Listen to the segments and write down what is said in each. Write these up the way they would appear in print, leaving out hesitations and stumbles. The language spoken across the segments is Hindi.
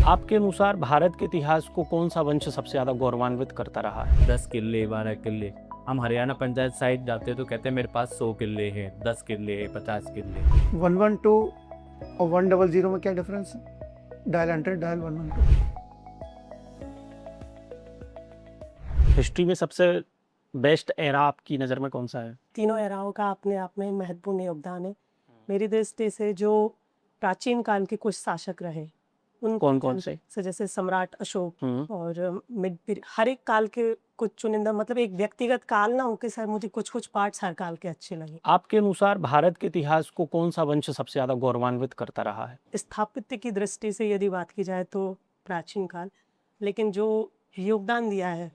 आपके अनुसार भारत के इतिहास को कौन सा वंश सबसे ज्यादा गौरवान्वित करता रहा है? 10 किले 12 किले। हम हरियाणा पंचायत साइड जाते तो कहते हैं मेरे पास 100 किले हैं, 10 किले हैं, 50 किले। 112 और 100 में क्या डिफरेंस है? Dial 100, dial 112। हिस्ट्री में सबसे बेस्ट एरा आपकी नज़र में कौन सा है? तीनों एराओं का अपने आप में महत्वपूर्ण योगदान है। मेरी दृष्टि से जो प्राचीन काल के कुछ शासक रहे उन कौन से? जैसे सम्राट अशोक हम्म, और मिड पीरियड, हर एक काल के कुछ चुनिंदा, मतलब एक व्यक्तिगत काल ना होके सर मुझे कुछ कुछ पार्ट्स हर काल के अच्छे लगे। आपके अनुसार भारत के इतिहास को कौन सा वंश सबसे ज्यादा गौरवान्वित करता रहा है? स्थापत्य की दृष्टि से यदि बात की जाए तो प्राचीन काल, लेकिन जो योगदान दिया है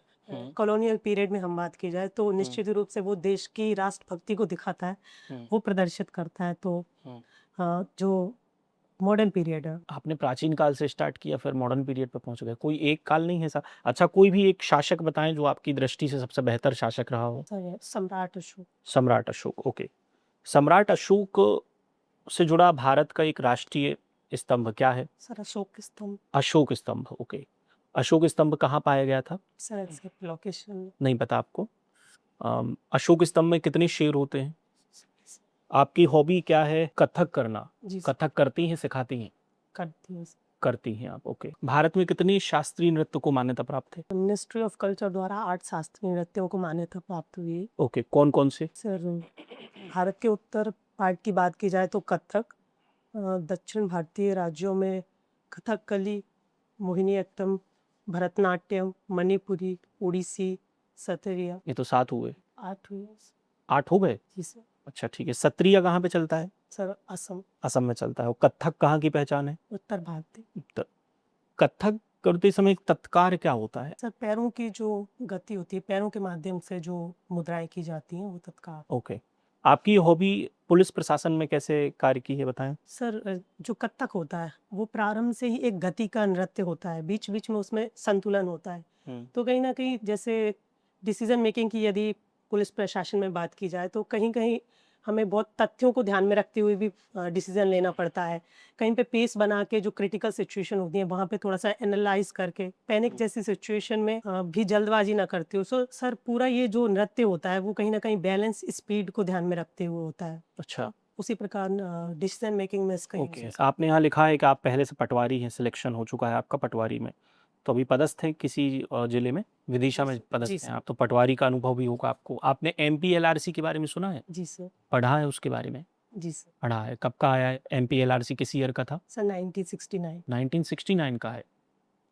कॉलोनियल पीरियड में हम बात की जाए तो निश्चित रूप से वो देश की राष्ट्रभक्ति को दिखाता है, वो प्रदर्शित करता है। तो जो मॉडर्न पीरियड है। आपने प्राचीन काल से स्टार्ट किया फिर मॉडर्न पीरियड पे पहुंच गए, कोई एक काल नहीं है सा? अच्छा, कोई भी एक शासक बताएं जो आपकी दृष्टि से सबसे बेहतर शासक रहा हो। सम्राट अशोक। सम्राट अशोक, ओके। सम्राट अशोक से जुड़ा भारत का एक राष्ट्रीय स्तंभ क्या है? सर अशोक स्तंभ। अशोक स्तंभ, ओके। अशोक स्तंभ कहाँ पाया गया था? सर एग्जैक्ट लोकेशन नहीं पता आपको? अशोक स्तंभ में कितने शेर होते हैं? आपकी हॉबी क्या है? कथक करना। जी कथक करती हैं, सिखाती हैं? करती हूँ। करती हैं आप, ओके। भारत में कितनी शास्त्रीय नृत्य को मान्यता प्राप्त है? मिनिस्ट्री ऑफ कल्चर द्वारा 8 शास्त्रीय नृत्यों को मान्यता प्राप्त हुई है। ओके, कौन कौन से? सर भारत के उत्तर पार्ट की बात की जाए तो कथक, दक्षिण भारतीय राज्यों में कथकली, मोहिनीअट्टम, भरतनाट्यम, मणिपुरी, उड़ीसी, सतरिया। ये तो 7 हुए। 8 हुई। 8 हो गए? जी सर। अच्छा ठीक है। सत्रिया कहाँ पे चलता है? सर असम। असम में चलता है। और कथक कहाँ की पहचान है? उत्तर भारतीय। कथक करते समय तत्कार क्या होता है? सर पैरों की जो गति होती है, पैरों के माध्यम से जो मुद्राएं की जाती हैं वो तत्काल। ओके। आपकी हॉबी पुलिस प्रशासन में कैसे कार्य की है, बताएं। सर जो कथक होता है वो प्रारंभ से ही एक गति का नृत्य होता है, बीच बीच में उसमें संतुलन होता है। तो कहीं ना कहीं जैसे डिसीजन मेकिंग की यदि पुलिस प्रशासन में बात की जाए तो कहीं कहीं हमें बहुत तथ्यों को ध्यान में रखते हुए भी डिसीजन लेना पड़ता है। कहीं पे पेस बना के जो क्रिटिकल सिचुएशन होती है वहाँ पे थोड़ा सा एनालाइज करके पैनिक जैसी सिचुएशन में भी जल्दबाजी ना करते हो। सो सर पूरा ये जो नृत्य होता है वो कहीं ना कहीं बैलेंस स्पीड को ध्यान में रखते हुए होता है। अच्छा, उसी प्रकार डिसीजन मेकिंग में इसका use ओके। होता है। आपने यहाँ लिखा है कि आप पहले से पटवारी हैं, सिलेक्शन हो चुका है आपका पटवारी में। तो अभी पदस्थ हैं किसी जिले में? विदिशा में जी पदस्थ सर। हैं आप, तो पटवारी का अनुभव भी होगा आपको। आपने MPLRC के बारे में सुना है? जी सर। पढ़ा है उसके बारे में? जी सर। पढ़ा है। कब का आया है MPLRC? किस ईयर का था? सर 1969। 1969 का है।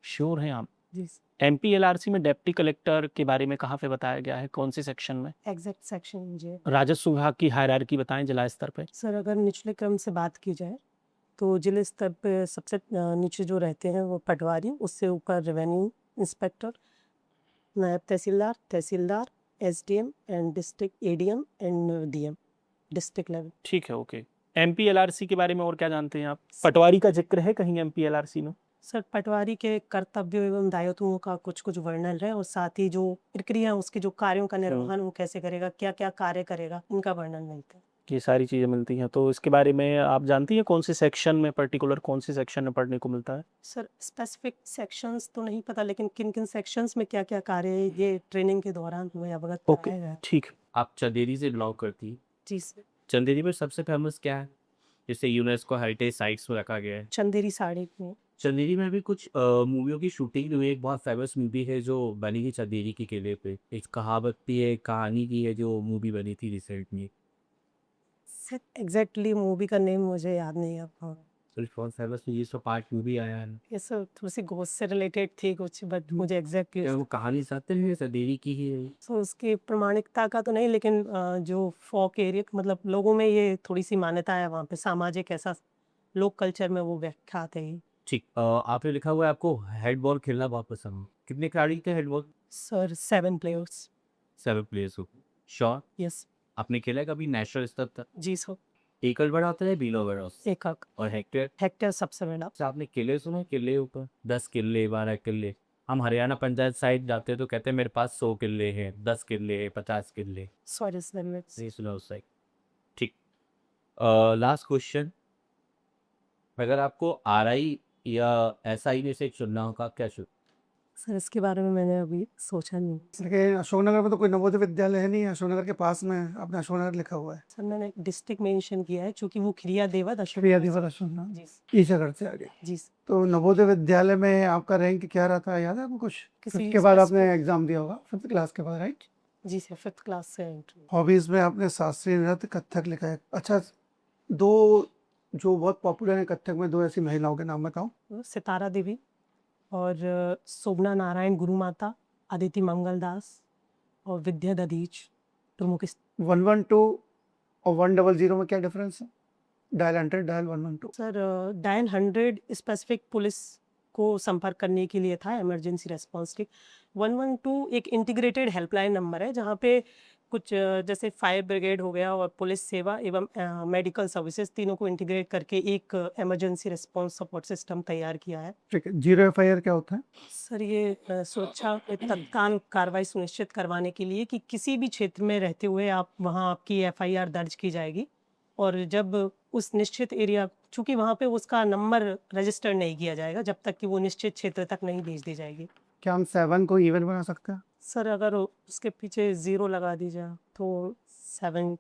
श्योर हैं आप? जी सर। MPLRC में डिप्टी कलेक्टर के बारे में कहाँ पे बताया गया है, कौन से सेक्शन में? एग्जैक्ट सेक्शन मुझे। राजस्व विभाग की हायरार्की बताएं जिला स्तर पे। सर अगर निचले क्रम से बात की जाए तो जिले स्तर पे सबसे नीचे जो रहते हैं वो पटवारी, उससे ऊपर रेवेन्यू इंस्पेक्टर, नायब तहसीलदार, तहसीलदार, SDM and district ADM and DM district level. ठीक है, ओके। MPLRC के बारे में और क्या जानते हैं आप? पटवारी का जिक्र है कहीं MPLRC में? सर पटवारी के कर्तव्यों एवं दायित्वों का कुछ कुछ वर्णन है और साथ ही जो प्रक्रिया है उसके जो कार्यों का निर्वहन वो कैसे करेगा, क्या क्या कार्य करेगा, इनका वर्णन मिलता है। ये सारी चीज़ें मिलती हैं। तो इसके बारे में आप जानती हैं कौन से सेक्शन में, पर्टिकुलर कौन से सेक्शन में पढ़ने को मिलता है? सर स्पेसिफिक सेक्शंस तो नहीं पता, लेकिन किन किन सेक्शंस में क्या क्या कार्य है ये ट्रेनिंग के दौरान हमें अवगत ओके, कराया गया। ठीक। आप चंदेरी से बिलोंग करती हैं। जी सर। चंदेरी में सबसे फेमस क्या है जिसे यूनेस्को हेरिटेज साइट्स में रखा गया है? चंदेरी साड़ी में। चंदेरी में भी कुछ मूवियों की शूटिंग हुई है। एक बहुत फेमस मूवी है जो बनी थी चंदेरी के किले पे। एक कहावत भी है, कहानी भी है जो मूवी बनी थी रिसेंटली। सर एग्जैक्टली मूवी का नेम मुझे याद नहीं है अब। सिर्फ बहुत फेमस ये सब पार्ट मूवी आया है। ये सर थोड़ी सी घोस्ट से रिलेटेड थी कुछ, बट मुझे एग्जैक्टली क्या वो कहानी साथ में चंदेरी की ही है? तो उसकी प्रामाणिकता का तो नहीं, लेकिन जो फोक एरिया मतलब लोगों में ये थोड़ी सी मान्यता है, वहाँ पे सामाजिक ऐसा लोक कल्चर में वो व्याख्यात है। ठीक। आपने लिखा हुआ है आपको हेड बॉल खेलना बहुत पसंद है। कितने खिलाड़ी थे head ball? Sir 7 players. 7 players हो। श्योर? यस। आपने खेला है कभी नेशनल स्तर तक? जी सर। एकड़ बड़ा होता है, बीलो बड़ा होता है? एकक। और हेक्टेयर? हेक्टेयर सबसे बड़ा। अच्छा, आपने किले सुने? किले ऊपर 10 किले 12 किले। हम हरियाणा पंचायत साइड जाते तो कहते हैं मेरे पास 100 किले हैं, 10 किले हैं, 50 किले। सॉरी सर नहीं सुना उस साइड। ठीक। Last question. अगर आपको RI या एसआई में से चुनना होगा, क्या चुन? सर इसके बारे में मैंने अभी सोचा नहीं। लेकिन अशोकनगर में तो कोई नवोदय विद्यालय है नहीं, अशोकनगर के पास में आपने अशोकनगर लिखा हुआ है। सर मैंने डिस्ट्रिक्ट मेंशन किया है क्योंकि वो खिरिया देवत प्रिया अशोक। दिवस अशोकनगर जी ईसागढ़ से आगे। जी सर। तो नवोदय विद्यालय में आपका रैंक क्या रहा था, याद है आपको कुछ? किसी फिफ्थ के बाद आपने specific- एग्जाम दिया होगा, 5th क्लास के बाद, राइट? जी सर 5th क्लास से एंट्री। हॉबीज में आपने शास्त्रीय नृत्य, कथक लिखा है। अच्छा, दो जो बहुत पॉपुलर है कथक में, दो ऐसी महिलाओं के नाम बताओ। सितारा देवी और शोभना नारायण गुरु माता, अदिति मंगल दास और विद्या दधीच प्रमुख। 112 और 100 में क्या डिफरेंस है? Dial 100, dial 112। Sir dial 100 specific police को संपर्क करने के लिए था, इमरजेंसी रेस्पॉन्स की। 112 एक इंटीग्रेटेड हेल्पलाइन नंबर है जहाँ पे कुछ जैसे फायर ब्रिगेड हो गया और पुलिस सेवा एवं मेडिकल सर्विसेज तीनों को इंटीग्रेट करके एक इमरजेंसी रेस्पॉन्स सपोर्ट सिस्टम तैयार किया है। ठीक है, 0 FIR क्या होता है? सर ये सुरक्षा में तत्काल कार्रवाई सुनिश्चित करवाने के लिए कि किसी भी क्षेत्र में रहते हुए आप वहाँ आपकी FIR दर्ज की जाएगी और जब उस निश्चित एरिया, चूंकि वहाँ पे उसका नंबर रजिस्टर नहीं किया जाएगा जब तक कि वो निश्चित क्षेत्र तक नहीं भेज दी जाएगी। क्या हम 7 को इवन बना सकते हैं? सर अगर उसके पीछे 0 लगा दी जाए तो 70